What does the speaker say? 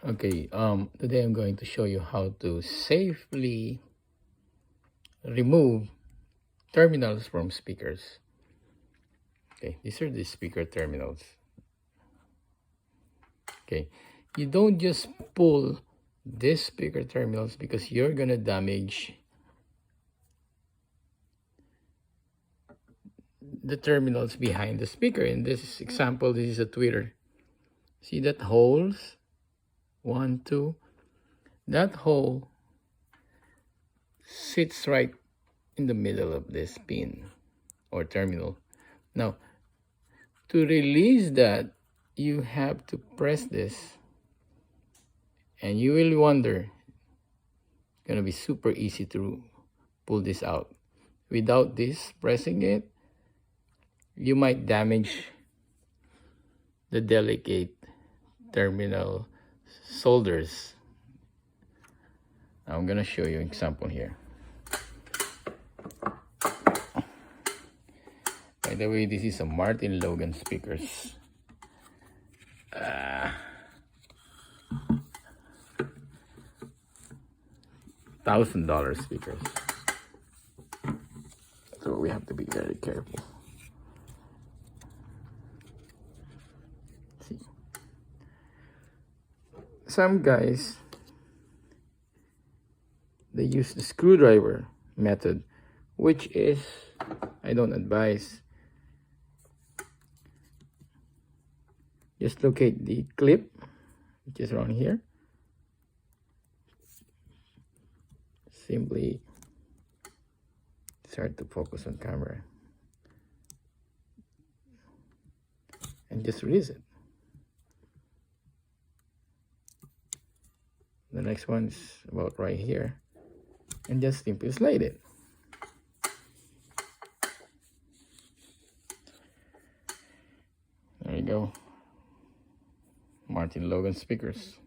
Okay, today I'm going to show you how to safely remove terminals from speakers. Okay, these are the speaker terminals. Okay, you don't just pull these speaker terminals because you're gonna damage the terminals behind the speaker. In this example, this is a tweeter. See that holes? 1, 2. That hole sits right in the middle of this pin or terminal. Now, to release that, you have to press this, and you will wonder, it's gonna be super easy to pull this out. Without this pressing it, you might damage the delicate terminal solders. Now I'm gonna show you an example here. By the way, this is a Martin Logan speakers. $1,000 speakers. So we have to be very careful. See, some guys, they use the screwdriver method, which is, I don't advise. Just locate the clip, which is around here. Simply, it's hard to focus on camera, and just release it. The next one's about right here, and just simply slide it. There you go. Martin Logan speakers.